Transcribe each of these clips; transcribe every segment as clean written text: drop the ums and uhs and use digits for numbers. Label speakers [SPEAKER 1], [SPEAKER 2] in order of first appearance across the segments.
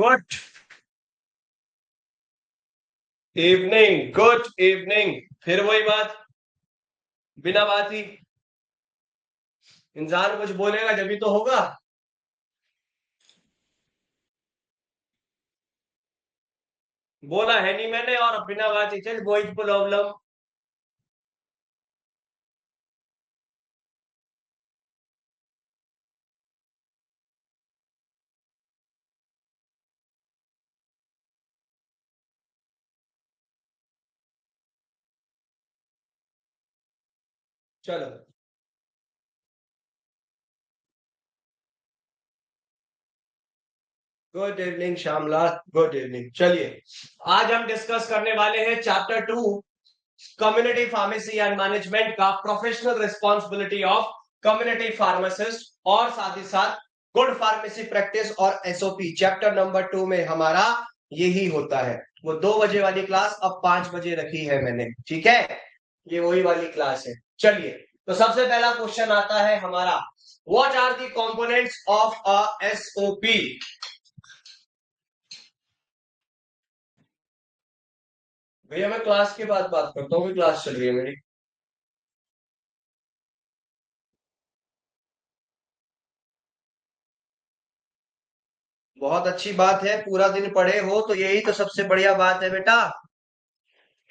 [SPEAKER 1] Good evening, good evening. फिर वही बात, बिना बात ही इंसान कुछ बोलेगा जब भी तो होगा। बोला है नहीं मैंने, और बिना बात ही चल वही प्रॉब्लम। चलो, good evening Shyamlal, good evening. चलिए, आज हम डिस्कस करने वाले हैं chapter 2, community pharmacy and management का professional responsibility of community pharmacist, और साथ ही साथ गुड फार्मेसी प्रैक्टिस और एसओपी। चैप्टर नंबर 2 में हमारा यही होता है। वो 2 बजे वाली क्लास अब 5 बजे रखी है मैंने, ठीक है, ये वही वाली क्लास है। चलिए, तो सबसे पहला क्वेश्चन आता है हमारा, what are the components of a SOP. भैया मैं क्लास के बाद बात करता हूँ, क्लास चल रही है मेरी। बहुत अच्छी बात है, पूरा दिन पढ़े हो तो यही तो सबसे बढ़िया बात है बेटा।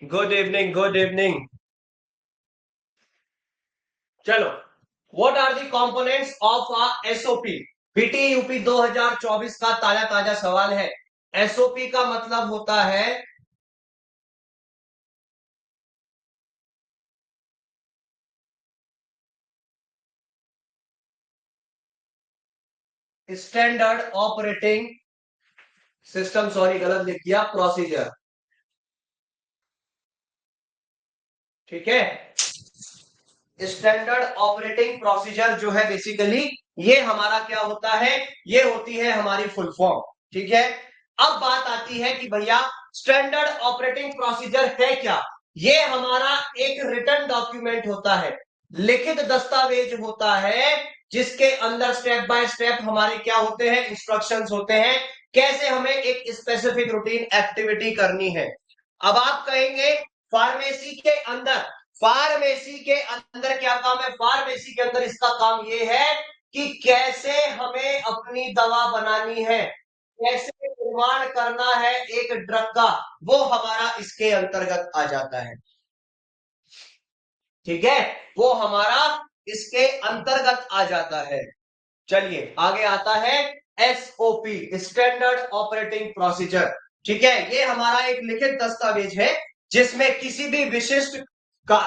[SPEAKER 1] Good evening, good evening. चलो, what are the components of a SOP. BT UP 2024 का ताजा ताजा सवाल है। एसओपी का मतलब होता है स्टैंडर्ड ऑपरेटिंग सिस्टम, सॉरी गलत लिख दिया, प्रोसीजर। ठीक है, स्टैंडर्ड ऑपरेटिंग प्रोसीजर जो है बेसिकली ये हमारा क्या होता है, ये होती है हमारी फुल फॉर्म। ठीक है, अब बात आती है कि भैया स्टैंडर्ड ऑपरेटिंग प्रोसीजर है क्या। ये हमारा एक रिटन डॉक्यूमेंट होता है, लिखित दस्तावेज होता है, जिसके अंदर स्टेप बाय स्टेप हमारे क्या होते हैं, इंस्ट्रक्शंस होते हैं, कैसे हमें एक स्पेसिफिक रूटीन एक्टिविटी करनी है। अब आप कहेंगे फार्मेसी के अंदर, फार्मेसी के अंदर क्या काम है, फार्मेसी के अंदर इसका काम ये है कि कैसे हमें अपनी दवा बनानी है, कैसे निर्माण करना है एक ड्रग का, वो हमारा इसके अंतर्गत आ जाता है। ठीक है, वो हमारा इसके अंतर्गत आ जाता है। चलिए आगे आता है एसओपी, स्टैंडर्ड ऑपरेटिंग प्रोसीजर। ठीक है, ये हमारा एक लिखित दस्तावेज है जिसमें किसी भी विशिष्ट का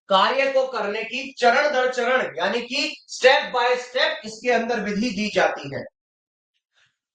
[SPEAKER 1] कार्य को करने की चरण दर चरण यानी कि स्टेप बाय स्टेप इसके अंदर विधि दी जाती है।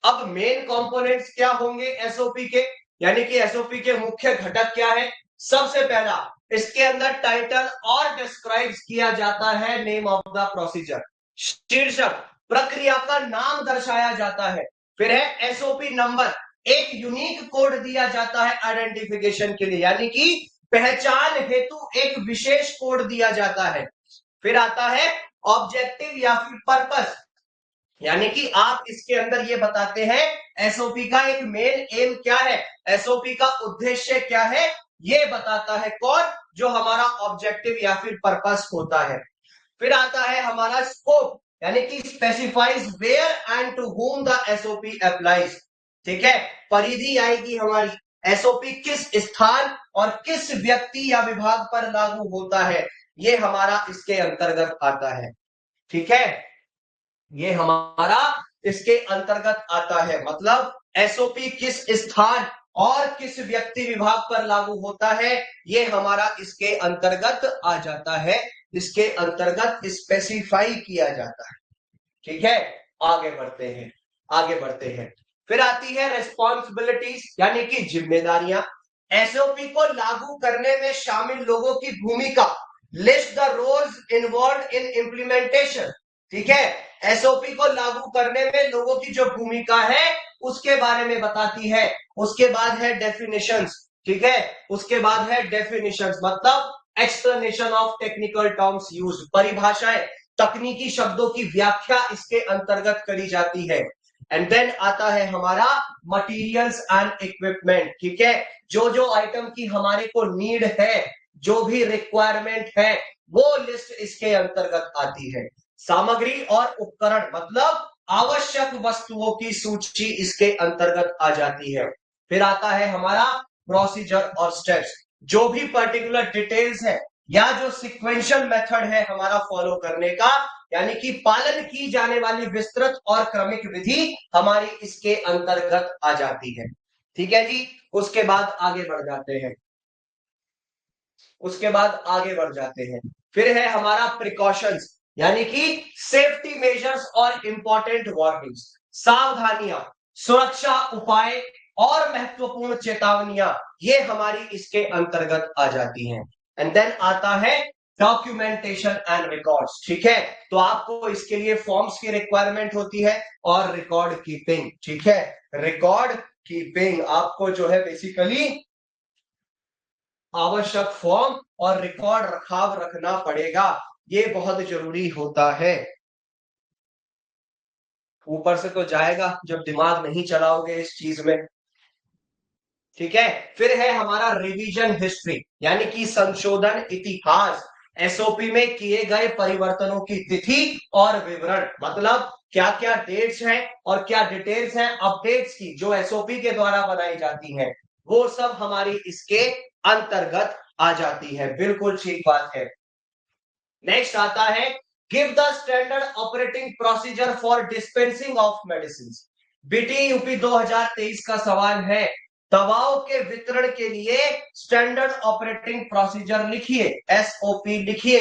[SPEAKER 1] अब मेन कंपोनेंट्स क्या होंगे एसओपी के, यानी कि एसओपी के मुख्य घटक क्या है। सबसे पहला, इसके अंदर टाइटल और डिस्क्राइब किया जाता है नेम ऑफ द प्रोसीजर, शीर्षक प्रक्रिया का नाम दर्शाया जाता है। फिर है एसओपी नंबर, एक यूनिक कोड दिया जाता है आइडेंटिफिकेशन के लिए, यानी कि पहचान हेतु एक विशेष कोड दिया जाता है। फिर आता है ऑब्जेक्टिव या फिर पर्पस, यानी कि आप इसके अंदर ये बताते हैं एसओपी का एक मेन एम क्या है, एसओपी का उद्देश्य क्या है, ये बताता है कौन, जो हमारा ऑब्जेक्टिव या फिर पर्पस होता है। फिर आता है हमारा स्कोप, यानी कि specifies where and to whom the SOP applies. ठीक है, परिधि आएगी हमारी, एसओपी किस स्थान और किस व्यक्ति या विभाग पर लागू होता है, ये हमारा इसके अंतर्गत आता है। ठीक है, ये हमारा इसके अंतर्गत आता है, मतलब एसओपी किस स्थान और किस व्यक्ति विभाग पर लागू होता है, ये हमारा इसके अंतर्गत आ जाता है, इसके अंतर्गत स्पेसिफाई किया जाता है। ठीक है, आगे बढ़ते हैं, आगे बढ़ते हैं। फिर आती है रिस्पॉन्सिबिलिटीज, यानी कि जिम्मेदारियां। एसओपी को लागू करने में शामिल लोगों की भूमिका, list the roles involve in implementation. ठीक है, एसओपी को लागू करने में लोगों की जो भूमिका है उसके बारे में बताती है। उसके बाद है डेफिनेशंस। ठीक है, उसके बाद है डेफिनेशंस, मतलब explanation of technical terms use, परिभाषाएं, तकनीकी शब्दों की व्याख्या इसके अंतर्गत करी जाती है। एंड देन आता है हमारा मटेरियल्स एंड इक्विपमेंट। ठीक है, जो जो आइटम की हमारे को नीड है, जो भी रिक्वायरमेंट है, वो लिस्ट इसके अंतर्गत आती है। सामग्री और उपकरण मतलब आवश्यक वस्तुओं की सूची इसके अंतर्गत आ जाती है। फिर आता है हमारा प्रोसीजर और स्टेप्स, जो भी पर्टिकुलर डिटेल्स है या जो सिक्वेंशियल मेथड है हमारा फॉलो करने का, यानी कि पालन की जाने वाली विस्तृत और क्रमिक विधि हमारी इसके अंतर्गत आ जाती है। ठीक है जी, उसके बाद आगे बढ़ जाते हैं। फिर है हमारा प्रिकॉशंस, यानी कि सेफ्टी मेजर्स और इंपॉर्टेंट वार्निंग्स, सावधानियां, सुरक्षा उपाय और महत्वपूर्ण चेतावनियां, ये हमारी इसके अंतर्गत आ जाती हैं। एंड देन आता है डॉक्यूमेंटेशन एंड रिकॉर्ड्स। ठीक है, तो आपको इसके लिए फॉर्म्स की रिक्वायरमेंट होती है और रिकॉर्ड कीपिंग। ठीक है, रिकॉर्ड कीपिंग आपको जो है बेसिकली आवश्यक फॉर्म और रिकॉर्ड रखाव रखना पड़ेगा, ये बहुत जरूरी होता है। ऊपर से तो जाएगा जब दिमाग नहीं चलाओगे इस चीज में। ठीक है, फिर है हमारा रिवीजन हिस्ट्री, यानी कि संशोधन इतिहास। एसओपी में किए गए परिवर्तनों की तिथि और विवरण, मतलब क्या क्या डेट्स हैं और क्या डिटेल्स हैं अपडेट्स की जो एसओपी के द्वारा बनाई जाती हैं, वो सब हमारी इसके अंतर्गत आ जाती है। बिल्कुल ठीक बात है। नेक्स्ट आता है give the standard operating procedure for dispensing of medicine. BT UP 2023 का सवाल है, दवाओं के वितरण के लिए स्टैंडर्ड ऑपरेटिंग प्रोसीजर लिखिए, एसओपी लिखिए।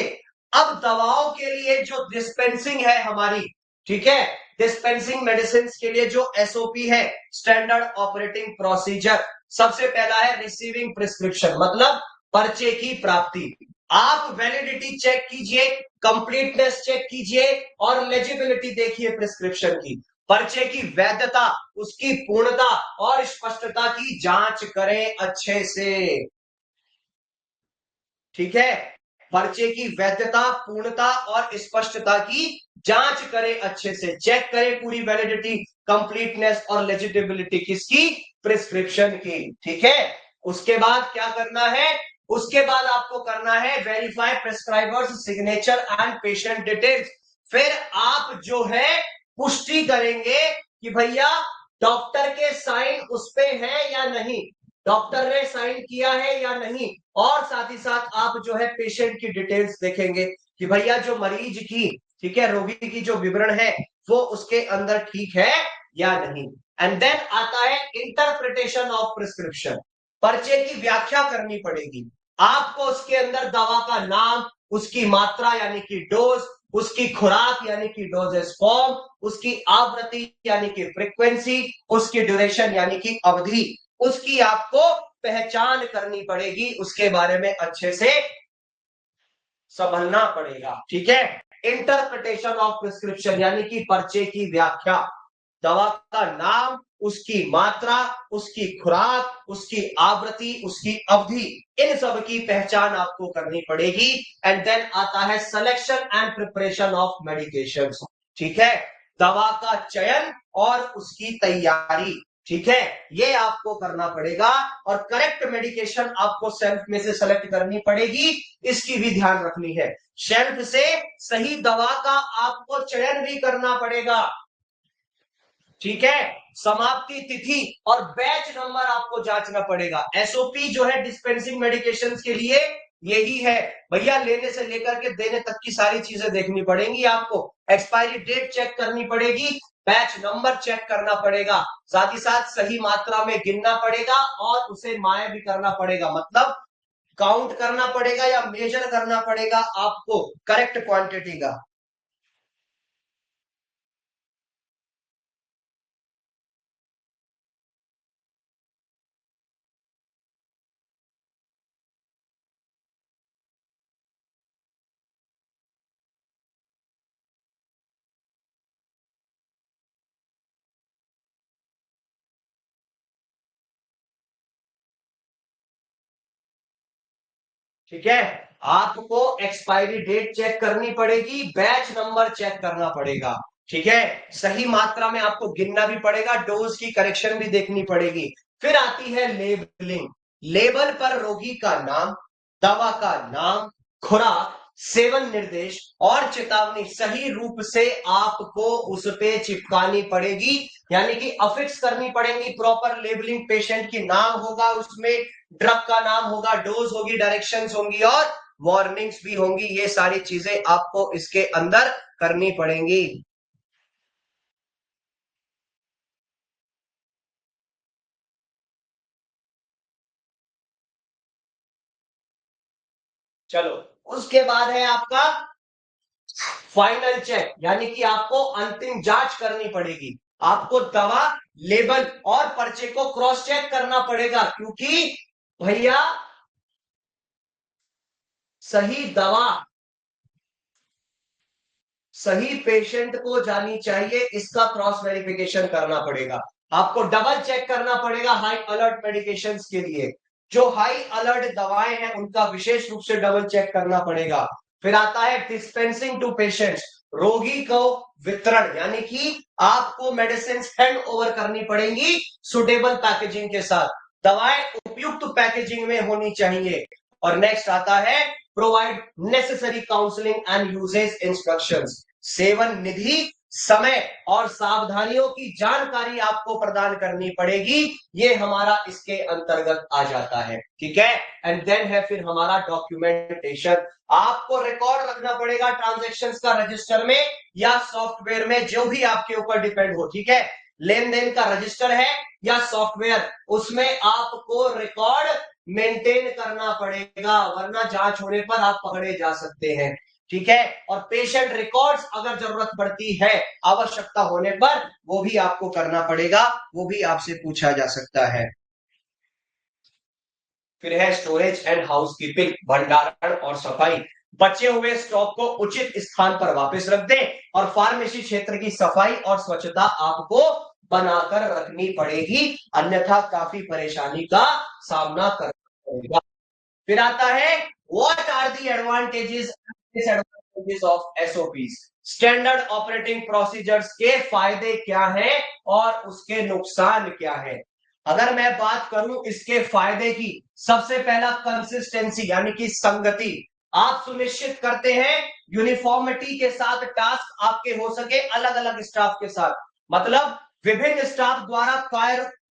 [SPEAKER 1] अब दवाओं के लिए जो डिस्पेंसिंग है हमारी, ठीक है, डिस्पेंसिंग मेडिसिन के लिए जो एसओपी है, स्टैंडर्ड ऑपरेटिंग प्रोसीजर, सबसे पहला है रिसीविंग प्रिस्क्रिप्शन, मतलब पर्चे की प्राप्ति। आप वैलिडिटी चेक कीजिए, कंप्लीटनेस चेक कीजिए और लेजिबिलिटी देखिए प्रिस्क्रिप्शन की। पर्चे की वैधता, उसकी पूर्णता और स्पष्टता की जांच करें अच्छे से। ठीक है, पर्चे की वैधता, पूर्णता और स्पष्टता की जांच करें अच्छे से, चेक करें पूरी वैलिडिटी, कंप्लीटनेस और लेजिटिबिलिटी किसकी, प्रिस्क्रिप्शन की। ठीक है, उसके बाद क्या करना है, उसके बाद आपको करना है verify prescriber's signature and patient details. फिर आप जो है पुष्टि करेंगे कि भैया डॉक्टर के साइन उस पे है या नहीं, डॉक्टर ने साइन किया है या नहीं, और साथ ही साथ आप जो है पेशेंट की डिटेल्स देखेंगे कि भैया जो मरीज की, ठीक है, रोगी की जो विवरण है वो उसके अंदर ठीक है या नहीं। एंड देन आता है इंटरप्रिटेशन ऑफ प्रिस्क्रिप्शन, पर्चे की व्याख्या करनी पड़ेगी आपको। उसके अंदर दवा का नाम, उसकी मात्रा यानी कि डोज, उसकी खुराक यानी कि डोजेस फॉर्म, उसकी आवृत्ति यानी कि फ्रीक्वेंसी, उसकी ड्यूरेशन यानी कि अवधि, उसकी आपको पहचान करनी पड़ेगी, उसके बारे में अच्छे से समझना पड़ेगा। ठीक है, इंटरप्रिटेशन ऑफ प्रिस्क्रिप्शन यानी कि पर्चे की व्याख्या, दवा का नाम, उसकी मात्रा, उसकी खुराक, उसकी आवृत्ति, उसकी अवधि, इन सब की पहचान आपको करनी पड़ेगी। एंड देन आता है selection and preparation of medications. ठीक है, दवा का चयन और उसकी तैयारी, ठीक है, ये आपको करना पड़ेगा। और करेक्ट मेडिकेशन आपको शेल्फ में से सेलेक्ट करनी पड़ेगी, इसकी भी ध्यान रखनी है। शेल्फ से सही दवा का आपको चयन भी करना पड़ेगा। ठीक है, समाप्ति तिथि और बैच नंबर आपको जांचना पड़ेगा। एसओपी जो है डिस्पेंसिंग मेडिकेशन के लिए यही है भैया, लेने से लेकर के देने तक की सारी चीजें देखनी पड़ेंगी आपको। एक्सपायरी डेट चेक करनी पड़ेगी, बैच नंबर चेक करना पड़ेगा, साथ ही साथ सही मात्रा में गिनना पड़ेगा और उसे माय भी करना पड़ेगा, मतलब काउंट करना पड़ेगा या मेजर करना पड़ेगा आपको करेक्ट क्वांटिटी का। ठीक है, आपको एक्सपायरी डेट चेक करनी पड़ेगी, बैच नंबर चेक करना पड़ेगा। ठीक है, सही मात्रा में आपको गिनना भी पड़ेगा, डोज की करेक्शन भी देखनी पड़ेगी। फिर आती है लेबलिंग। लेबल पर रोगी का नाम, दवा का नाम, खुराक, सेवन निर्देश और चेतावनी सही रूप से आपको उस पे चिपकानी पड़ेगी, यानी कि अफिक्स करनी पड़ेगी प्रॉपर लेबलिंग। पेशेंट की नाम होगा उसमें, ड्रग का नाम होगा, डोज होगी, डायरेक्शंस होंगी और वार्निंग्स भी होंगी। ये सारी चीजें आपको इसके अंदर करनी पड़ेंगी। चलो, उसके बाद है आपका फाइनल चेक, यानी कि आपको अंतिम जांच करनी पड़ेगी। आपको दवा, लेबल और पर्चे को क्रॉस चेक करना पड़ेगा, क्योंकि भैया सही दवा सही पेशेंट को जानी चाहिए, इसका क्रॉस वेरिफिकेशन करना पड़ेगा। आपको डबल चेक करना पड़ेगा हाई अलर्ट मेडिकेशंस के लिए। जो हाई अलर्ट दवाएं हैं उनका विशेष रूप से डबल चेक करना पड़ेगा। फिर आता है डिस्पेंसिंग टू पेशेंट्स, रोगी को वितरण, यानी कि आपको मेडिसिन हैंड ओवर करनी पड़ेंगी सुटेबल पैकेजिंग के साथ। दवाएं उपयुक्त पैकेजिंग में होनी चाहिए। और नेक्स्ट आता है provide necessary counselling and usage instructions. सेवन निधि, समय और सावधानियों की जानकारी आपको प्रदान करनी पड़ेगी। ये हमारा इसके अंतर्गत आ जाता है, ठीक है। एंड देन है फिर हमारा डॉक्यूमेंटेशन। आपको रिकॉर्ड रखना पड़ेगा ट्रांजैक्शंस का रजिस्टर में या सॉफ्टवेयर में, जो भी आपके ऊपर डिपेंड हो, ठीक है। लेन देन का रजिस्टर है या सॉफ्टवेयर, उसमें आपको रिकॉर्ड मेंटेन करना पड़ेगा, वरना जांच होने पर आप पकड़े जा सकते हैं, ठीक है। और पेशेंट रिकॉर्ड्स अगर जरूरत पड़ती है आवश्यकता होने पर, वो भी आपको करना पड़ेगा, वो भी आपसे पूछा जा सकता है। फिर है स्टोरेज एंड हाउसकीपिंग, भंडारण और सफाई। बचे हुए स्टॉक को उचित स्थान पर वापस रख दें और फार्मेसी क्षेत्र की सफाई और स्वच्छता आपको बनाकर रखनी पड़ेगी, अन्यथा काफी परेशानी का सामना करना पड़ेगा। फिर आता है what are the advantages disadvantages of SOPs. Standard operating procedures के फायदे क्या हैं और उसके नुकसान क्या है। अगर मैं बात करूं इसके फायदे की, सबसे पहला कंसिस्टेंसी, यानी कि संगति। आप सुनिश्चित करते हैं यूनिफॉर्मिटी के साथ टास्क आपके हो सके अलग अलग स्टाफ के साथ, मतलब विभिन्न स्टाफ द्वारा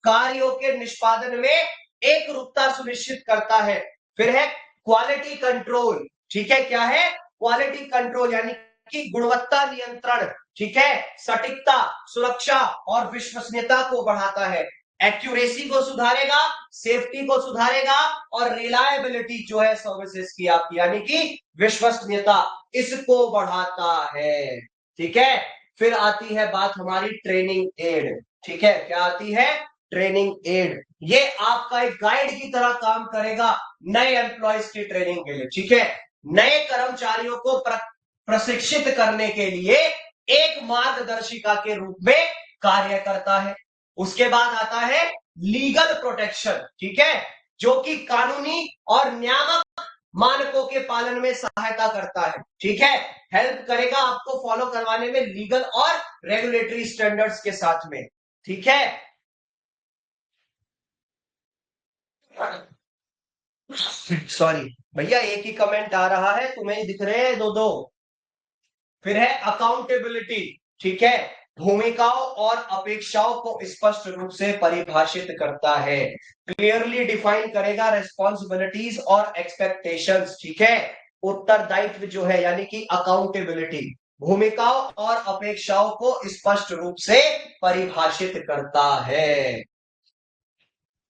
[SPEAKER 1] कार्यों के निष्पादन में एक रूपता सुनिश्चित करता है। फिर है क्वालिटी कंट्रोल, ठीक है। क्या है क्वालिटी कंट्रोल, यानी कि गुणवत्ता नियंत्रण, ठीक है। सटीकता, सुरक्षा और विश्वसनीयता को बढ़ाता है। एक्यूरेसी को सुधारेगा, सेफ्टी को सुधारेगा और रिलायबिलिटी जो है सर्विसेज की आपकी, यानी कि विश्वसनीयता, इसको बढ़ाता है, ठीक है। फिर आती है बात हमारी ट्रेनिंग एड, ठीक है। क्या आती है ट्रेनिंग एड। ये आपका एक गाइड की तरह काम करेगा नए एम्प्लॉयज की ट्रेनिंग के लिए, ठीक है। नए कर्मचारियों को प्रशिक्षित करने के लिए एक मार्गदर्शिका के रूप में कार्य करता है। उसके बाद आता है लीगल प्रोटेक्शन, ठीक है, जो कि कानूनी और नियामक मानकों के पालन में सहायता करता है, ठीक है। हेल्प करेगा आपको फॉलो करवाने में लीगल और रेगुलेटरी स्टैंडर्ड्स के साथ में, ठीक है। सॉरी भैया, एक ही कमेंट आ रहा है, तुम्हें दिख रहे हैं दो दो। फिर है अकाउंटेबिलिटी, ठीक है। भूमिकाओं और अपेक्षाओं को स्पष्ट रूप से परिभाषित करता है, क्लियरली डिफाइन करेगा रेस्पॉन्सिबिलिटीज और एक्सपेक्टेशंस, ठीक है। उत्तरदायित्व जो है, यानी कि अकाउंटेबिलिटी, भूमिकाओं और अपेक्षाओं को स्पष्ट रूप से परिभाषित करता है।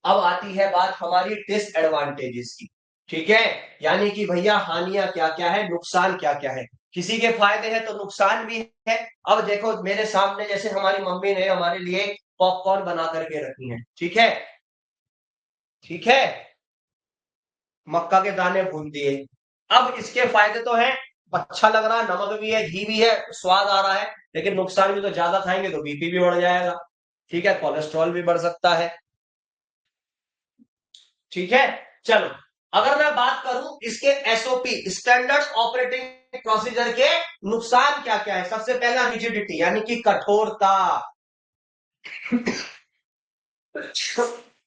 [SPEAKER 1] अब आती है बात हमारी डिसएडवांटेजेस की, ठीक है। यानी कि भैया हानियां क्या क्या है, नुकसान क्या क्या है। किसी के फायदे हैं तो नुकसान भी है। अब देखो मेरे सामने जैसे हमारी मम्मी ने हमारे लिए पॉपकॉर्न बना करके रखी है, ठीक है, ठीक है, मक्का के दाने भून दिए। अब इसके फायदे तो हैं, अच्छा लग रहा है, नमक भी है, घी भी है, स्वाद आ रहा है, लेकिन नुकसान भी, तो ज्यादा खाएंगे तो बीपी भी बढ़ जाएगा, ठीक है, कोलेस्ट्रॉल भी बढ़ सकता है, ठीक है। चलो, अगर मैं बात करूं इसके एसओपी, स्टैंडर्ड ऑपरेटिंग प्रोसीजर के नुकसान क्या क्या है? सबसे पहला रिजिडिटी यानी कि कठोरता,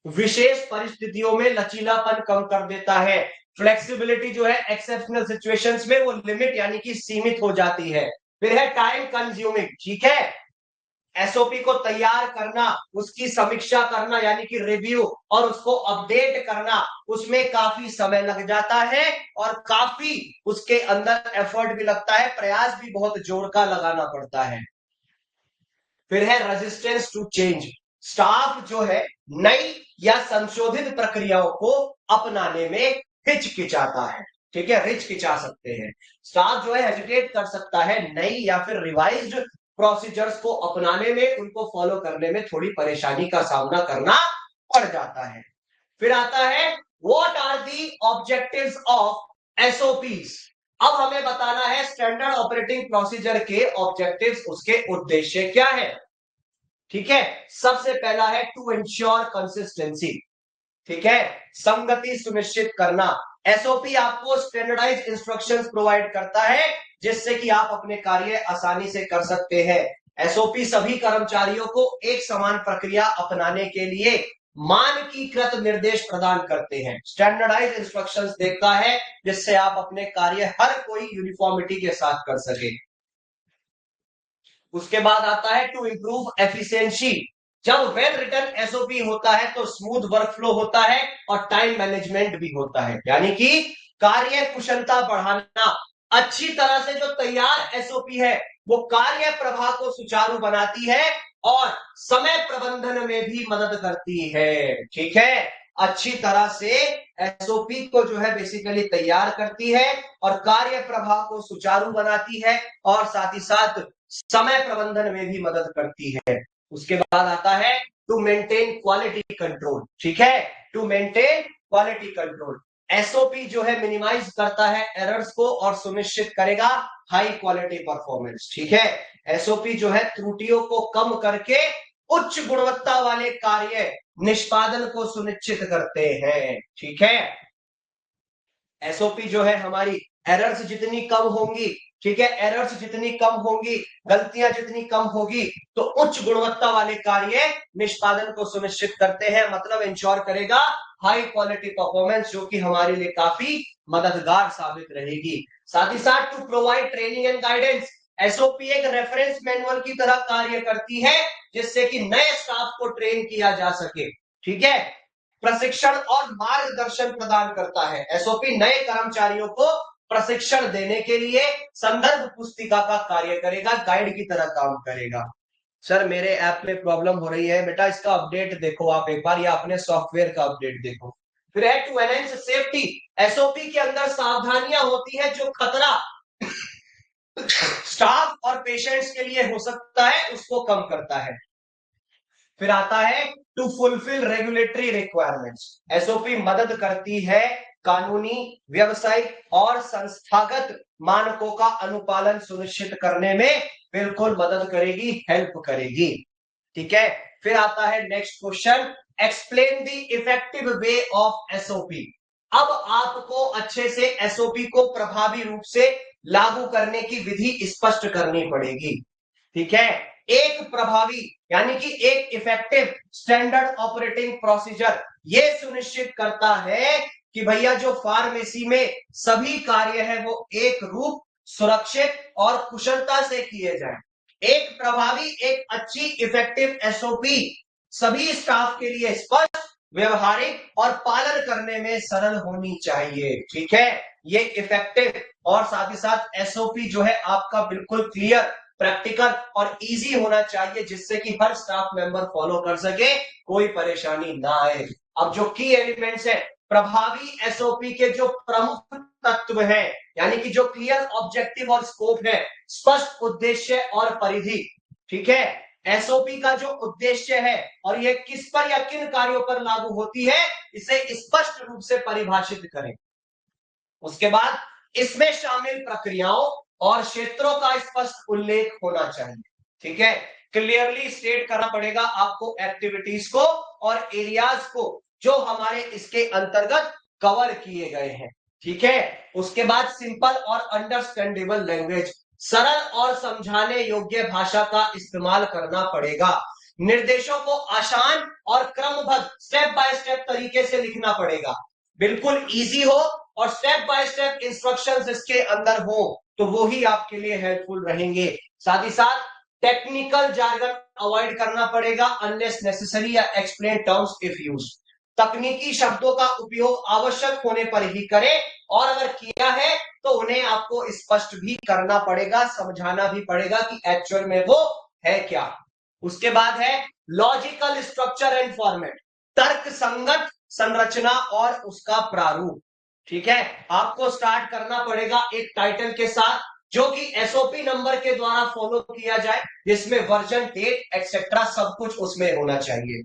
[SPEAKER 1] विशेष परिस्थितियों में लचीलापन कम कर देता है। फ्लेक्सिबिलिटी जो है एक्सेप्शनल सिचुएशंस में वो लिमिट यानी कि सीमित हो जाती है। फिर है टाइम कंज्यूमिंग, ठीक है, एसओपी को तैयार करना, उसकी समीक्षा करना यानी कि रिव्यू और उसको अपडेट करना, उसमें काफी समय लग जाता है और काफी उसके अंदर एफर्ट भी लगता है, प्रयास भी बहुत जोर का लगाना पड़ता है। फिर है रेजिस्टेंस टू चेंज, स्टाफ जो है नई या संशोधित प्रक्रियाओं को अपनाने में हिचकिचाता है, ठीक है, हिचकिचा सकते हैं। स्टाफ जो है हेजिटेट कर सकता है नई या फिर रिवाइज्ड प्रोसीजर्स को अपनाने में, उनको फॉलो करने में थोड़ी परेशानी का सामना करना पड़ जाता है। फिर आता है what are the objectives of SOPs. अब हमें बताना है स्टैंडर्ड ऑपरेटिंग प्रोसीजर के ऑब्जेक्टिव्स, उसके उद्देश्य क्या है, ठीक है। सबसे पहला है टू इंश्योर कंसिस्टेंसी, ठीक है, संगति सुनिश्चित करना। एसओपी आपको स्टैंडर्डाइज इंस्ट्रक्शंस प्रोवाइड करता है जिससे कि आप अपने कार्य आसानी से कर सकते हैं। एसओपी सभी कर्मचारियों को एक समान प्रक्रिया अपनाने के लिए मानकीकृत निर्देश प्रदान करते हैं। स्टैंडर्डाइज इंस्ट्रक्शंस देता है जिससे आप अपने कार्य हर कोई यूनिफॉर्मिटी के साथ कर सके। उसके बाद आता है टू इंप्रूव एफिशिएंसी। जब वेल रिटन एसओपी होता है तो स्मूथ वर्कफ्लो होता है और टाइम मैनेजमेंट भी होता है, यानी कि कार्य कुशलता बढ़ाना। अच्छी तरह से जो तैयार एसओपी है वो कार्य प्रवाह को सुचारू बनाती है और समय प्रबंधन में भी मदद करती है, ठीक है। अच्छी तरह से एसओपी को जो है बेसिकली तैयार करती है और कार्य प्रवाह को सुचारू बनाती है और साथ ही साथ समय प्रबंधन में भी मदद करती है। उसके बाद आता है टू मेंटेन क्वालिटी कंट्रोल, ठीक है, to maintain quality control. SOP जो है मिनिमाइज करता है एरर्स को और सुनिश्चित करेगा हाई क्वालिटी परफॉर्मेंस, ठीक है। एसओपी जो है त्रुटियों को कम करके उच्च गुणवत्ता वाले कार्य निष्पादन को सुनिश्चित करते हैं, ठीक है। एसओपी जो है हमारी एरर्स जितनी कम होंगी, ठीक है, एरर्स जितनी कम होंगी, गलतियां जितनी कम होगी, तो उच्च गुणवत्ता वाले कार्य निष्पादन को सुनिश्चित करते हैं, मतलब इंश्योर करेगा हाई क्वालिटी परफॉर्मेंस, जो कि हमारे लिए काफी मददगार साबित रहेगी। साथ ही साथ to provide training and guidance. SOP एक रेफरेंस मैनुअल की तरह कार्य करती है जिससे कि नए स्टाफ को ट्रेन किया जा सके, ठीक है। प्रशिक्षण और मार्गदर्शन प्रदान करता है। एसओपी नए कर्मचारियों को प्रशिक्षण देने के लिए संदर्भ पुस्तिका का कार्य करेगा, गाइड की तरह काम करेगा। सर मेरे ऐप में प्रॉब्लम हो रही है, बेटा इसका अपडेट देखो आप एक बार, या अपने सॉफ्टवेयर का अपडेट देखो। फिर है टू एनहेंस सेफ्टी। एसओपी के अंदर सावधानियां होती है जो खतरा स्टाफ और पेशेंट्स के लिए हो सकता है उसको कम करता है। फिर आता है to fulfil regulatory requirements. SOP मदद करती है कानूनी, व्यवसायिक और संस्थागत मानकों का अनुपालन सुनिश्चित करने में, बिल्कुल मदद करेगी, हेल्प करेगी, ठीक है। फिर आता है next question, explain the effective way of SOP. अब आपको अच्छे से एसओपी को प्रभावी रूप से लागू करने की विधि स्पष्ट करनी पड़ेगी, ठीक है। एक प्रभावी यानी कि एक इफेक्टिव स्टैंडर्ड ऑपरेटिंग प्रोसीजर ये सुनिश्चित करता है कि भैया जो फार्मेसी में सभी कार्य है वो एक रूप, सुरक्षित और कुशलता से किए जाए। एक प्रभावी, एक अच्छी इफेक्टिव एसओपी सभी स्टाफ के लिए स्पष्ट, व्यवहारिक और पालन करने में सरल होनी चाहिए, ठीक है। ये इफेक्टिव और साथ ही साथ एसओपी जो है आपका बिल्कुल क्लियर, प्रैक्टिकल और इजी होना चाहिए जिससे कि हर स्टाफ मेंबर फॉलो कर सके, कोई परेशानी ना आए। अब जो की एलिमेंट्स है, प्रभावी एसओपी के जो प्रमुख तत्व हैं, यानी कि जो क्लियर ऑब्जेक्टिव और स्कोप है, स्पष्ट उद्देश्य और परिधि, ठीक है। एसओपी का जो उद्देश्य है और ये किस पर या किन कार्यों पर लागू होती है, इसे स्पष्ट रूप से परिभाषित करें। उसके बाद इसमें शामिल प्रक्रियाओं और क्षेत्रों का स्पष्ट उल्लेख होना चाहिए, ठीक है। क्लियरली स्टेट करना पड़ेगा आपको एक्टिविटीज को और एरियाज को जो हमारे इसके अंतर्गत कवर किए गए हैं। ठीक है। उसके बाद सिंपल और अंडरस्टैंडेबल लैंग्वेज, सरल और समझाने योग्य भाषा का इस्तेमाल करना पड़ेगा। निर्देशों को आसान और क्रमबद्ध स्टेप बाय स्टेप तरीके से लिखना पड़ेगा, बिल्कुल इजी हो और स्टेप बाय स्टेप इंस्ट्रक्शंस इसके अंदर हो, तो वो ही आपके लिए हेल्पफुल रहेंगे। साथ ही साथ टेक्निकल जार्गन अवॉइड करना पड़ेगा, अनलेस नेसेसरी या एक्सप्लेन टर्म्स इफ यूज। तकनीकी शब्दों का उपयोग आवश्यक होने पर ही करें, और अगर किया है तो उन्हें आपको स्पष्ट भी करना पड़ेगा, समझाना भी पड़ेगा कि एक्चुअल में वो है क्या। उसके बाद है लॉजिकल स्ट्रक्चर एंड फॉर्मेट, तर्क संगत संरचना और उसका प्रारूप। ठीक है, आपको स्टार्ट करना पड़ेगा एक टाइटल के साथ, जो कि एसओपी नंबर के द्वारा फॉलो किया जाए, जिसमें वर्जन, डेट एक्सेट्रा सब कुछ उसमें होना चाहिए।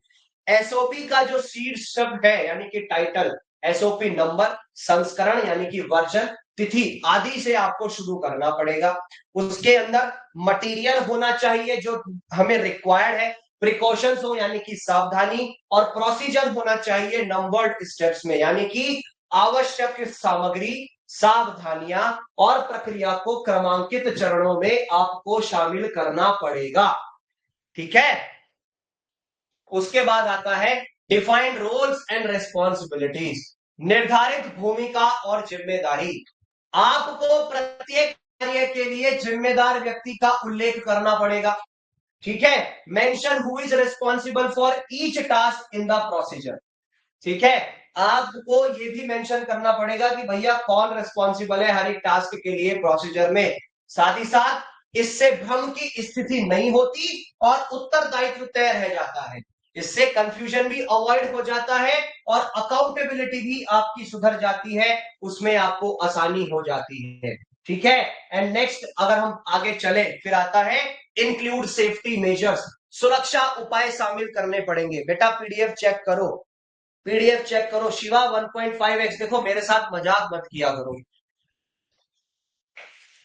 [SPEAKER 1] एसओपी का जो शीर्षक है यानी कि टाइटल, एसओपी नंबर, संस्करण यानी कि वर्जन, तिथि आदि से आपको शुरू करना पड़ेगा। उसके अंदर मटेरियल होना चाहिए जो हमें रिक्वायर्ड है, प्रिकॉशंस हो यानी कि सावधानी, और प्रोसीजर होना चाहिए नंबर्ड स्टेप्स में, यानी कि आवश्यक सामग्री, सावधानियां और प्रक्रिया को क्रमांकित चरणों में आपको शामिल करना पड़ेगा। ठीक है। उसके बाद आता है डिफाइंड रोल्स एंड रेस्पॉन्सिबिलिटीज, निर्धारित भूमिका और जिम्मेदारी। आपको प्रत्येक कार्य के लिए जिम्मेदार व्यक्ति का उल्लेख करना पड़ेगा। ठीक है, mention who is responsible for each task in the procedure. ठीक है, आपको ये भी मेंशन करना पड़ेगा कि भैया कौन रिस्पॉन्सिबल है हर एक टास्क के लिए प्रोसीजर में। साथ ही साथ इससे भ्रम की स्थिति नहीं होती और उत्तरदायित्व तय रह जाता है, इससे कंफ्यूजन भी अवॉइड हो जाता है और अकाउंटेबिलिटी भी आपकी सुधर जाती है, उसमें आपको आसानी हो जाती है। ठीक है। एंड नेक्स्ट अगर हम आगे चले, फिर आता है इंक्लूड सेफ्टी मेजर्स, सुरक्षा उपाय शामिल करने पड़ेंगे। बेटा पीडीएफ चेक करो, पीडीएफ चेक करो। शिवा 1.5x, देखो मेरे साथ मजाक मत किया करो,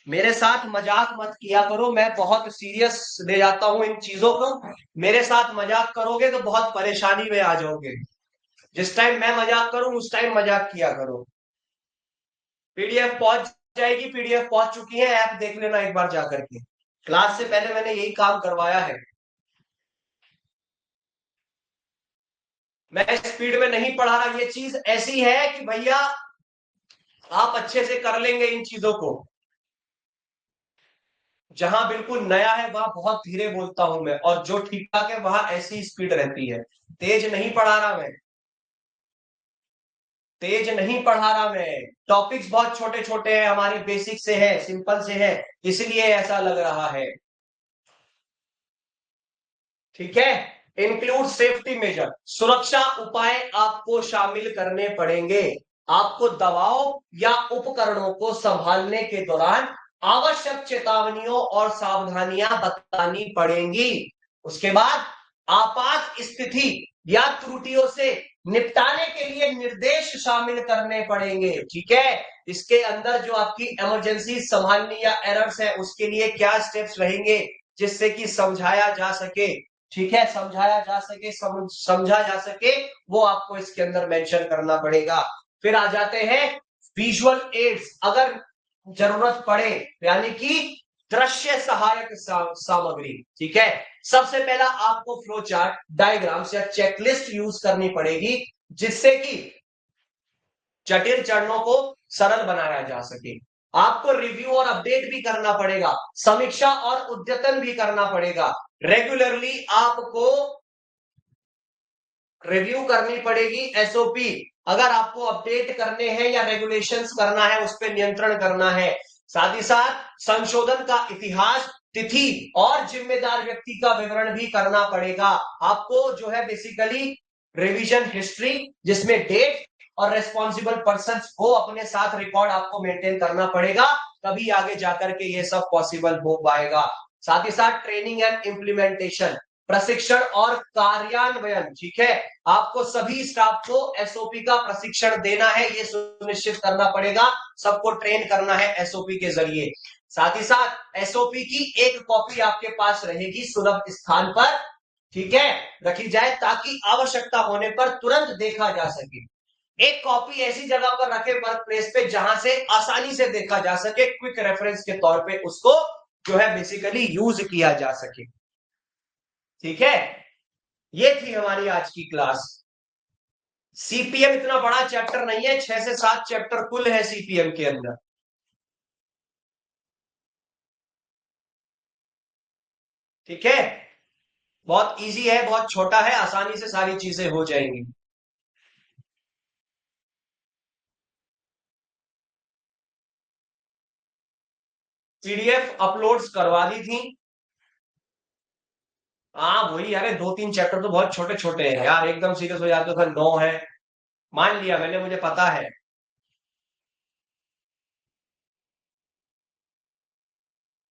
[SPEAKER 1] मेरे साथ मजाक मत किया करो, मैं बहुत सीरियस ले जाता हूं इन चीजों को। मेरे साथ मजाक करोगे तो बहुत परेशानी में आ जाओगे। जिस टाइम मैं मजाक करूं उस टाइम मजाक किया करो। पीडीएफ पहुंच जाएगी, पीडीएफ पहुंच चुकी है, ऐप देख लेना एक बार जाकर के। क्लास से पहले मैंने यही काम करवाया है। मैं स्पीड में नहीं पढ़ा रहा, ये चीज ऐसी है कि भैया आप अच्छे से कर लेंगे इन चीजों को। जहां बिल्कुल नया है वहां बहुत धीरे बोलता हूं मैं, और जो ठीक ठाक है वहां ऐसी स्पीड रहती है। तेज नहीं पढ़ा रहा मैं, तेज नहीं पढ़ा रहा मैं। टॉपिक्स बहुत छोटे छोटे हैं हमारे, बेसिक से है, सिंपल से है, इसलिए ऐसा लग रहा है। ठीक है। इंक्लूड सेफ्टी मेजर, सुरक्षा उपाय आपको शामिल करने पड़ेंगे। आपको दवाओं या उपकरणों को संभालने के दौरान आवश्यक चेतावनियों और सावधानियां बतानी पड़ेंगी। उसके बाद आपात स्थिति या त्रुटियों से निपटाने के लिए निर्देश शामिल करने पड़ेंगे। ठीक है, इसके अंदर जो आपकी इमरजेंसी संभालनी या एरर्स है उसके लिए क्या स्टेप्स रहेंगे, जिससे कि समझाया जा सके। ठीक है, समझाया जा सके, समझा जा सके, वो आपको इसके अंदर मेंशन करना पड़ेगा। फिर आ जाते हैं विजुअल एड्स, अगर जरूरत पड़े, यानी कि दृश्य सहायक सामग्री। ठीक है, सबसे पहला आपको फ्लो चार्ट, डायग्राम्स या चेकलिस्ट यूज करनी पड़ेगी, जिससे कि जटिल चरणों को सरल बनाया जा सके। आपको रिव्यू और अपडेट भी करना पड़ेगा, समीक्षा और उद्यतन भी करना पड़ेगा। रेगुलरली आपको रिव्यू करनी पड़ेगी एसओपी, अगर आपको अपडेट करने हैं या रेगुलेशंस करना है, उस पर नियंत्रण करना है। साथ ही साथ संशोधन का इतिहास, तिथि और जिम्मेदार व्यक्ति का विवरण भी करना पड़ेगा। आपको जो है बेसिकली रिवीजन हिस्ट्री, जिसमें डेट और रेस्पॉन्सिबल पर्सन को अपने साथ रिकॉर्ड आपको मेंटेन करना पड़ेगा, तभी आगे जाकर के ये सब पॉसिबल हो पाएगा। साथ ही साथ ट्रेनिंग एंड इम्प्लीमेंटेशन, प्रशिक्षण और कार्यान्वयन। ठीक है, आपको सभी स्टाफ को एसओपी का प्रशिक्षण देना है, ये सुनिश्चित करना पड़ेगा, सबको ट्रेन करना है एसओपी के जरिए। साथ ही साथ एसओपी की एक कॉपी आपके पास रहेगी सुलभ स्थान पर, ठीक है, रखी जाए, ताकि आवश्यकता होने पर तुरंत देखा जा सके। एक कॉपी ऐसी जगह पर रखे वर्क प्लेस पे जहां से आसानी से देखा जा सके, क्विक रेफरेंस के तौर पे उसको जो है बेसिकली यूज किया जा सके। ठीक है, ये थी हमारी आज की क्लास। सीपीएम इतना बड़ा चैप्टर नहीं है, 6 से 7 चैप्टर कुल है सीपीएम के अंदर। ठीक है, बहुत इजी है, बहुत छोटा है, आसानी से सारी चीजें हो जाएंगी। पीडीएफ अपलोड्स करवा दी थी। हाँ वही, अरे 2-3 चैप्टर तो बहुत छोटे छोटे हैं यार, एकदम सीरियस हो जाते हो फिर 9 है। मान लिया मैंने, मुझे पता है।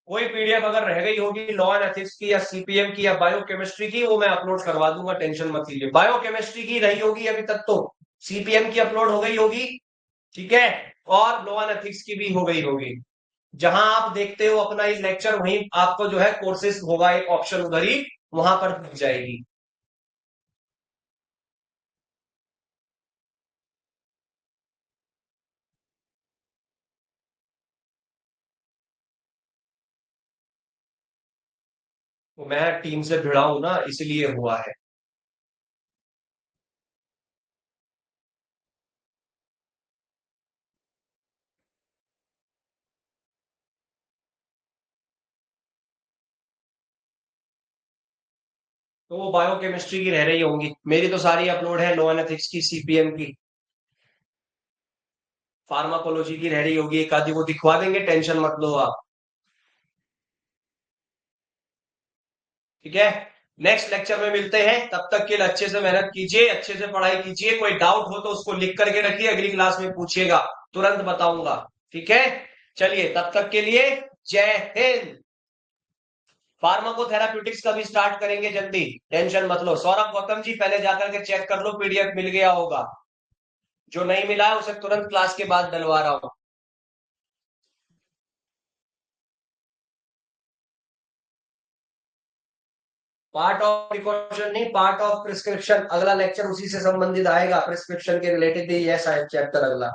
[SPEAKER 1] कोई पीडीएफ अगर रह गई होगी लॉ एंड एथिक्स की या सीपीएम की या बायोकेमिस्ट्री की, वो मैं अपलोड करवा दूंगा, टेंशन मत लीजिए। बायोकेमिस्ट्री की रही होगी अभी तक तो, सीपीएम की अपलोड हो गई होगी। ठीक है, और लॉ एंड एथिक्स की भी हो गई होगी। जहां आप देखते हो अपना ये लेक्चर, वहीं आपको जो है कोर्सेज होगा एक ऑप्शन उधर ही, वहां पर मिल जाएगी। तो मैं टीम से भिड़ा हूं ना, इसलिए हुआ है। तो वो बायोकेमिस्ट्री की रह रही होंगी, मेरी तो सारी अपलोड है, लॉ एंड एथिक्स की, सीपीएम की, फार्माकोलॉजी की रह रही होगी, एक आधी वो दिखवा देंगे, टेंशन मत लो आप। ठीक है, नेक्स्ट लेक्चर में मिलते हैं, तब तक के लिए अच्छे से मेहनत कीजिए, अच्छे से पढ़ाई कीजिए। कोई डाउट हो तो उसको लिख करके रखिए, अगली क्लास में पूछिएगा, तुरंत बताऊंगा। ठीक है, चलिए तब तक के लिए जय हिंद। फार्माकोथेराप्यूटिक्स का भी स्टार्ट करेंगे जल्दी, टेंशन मत लो। सौरभ गौतम जी पहले जाकर के चेक कर लो, पीडीएफ मिल गया होगा। जो नहीं मिला है उसे तुरंत क्लास के बाद डलवा रहा हूं। पार्ट ऑफ प्रिकॉशन नहीं, पार्ट ऑफ प्रिस्क्रिप्शन, अगला लेक्चर उसी से संबंधित आएगा, प्रिस्क्रिप्शन के रिलेटेड ही है शायद चैप्टर अगला।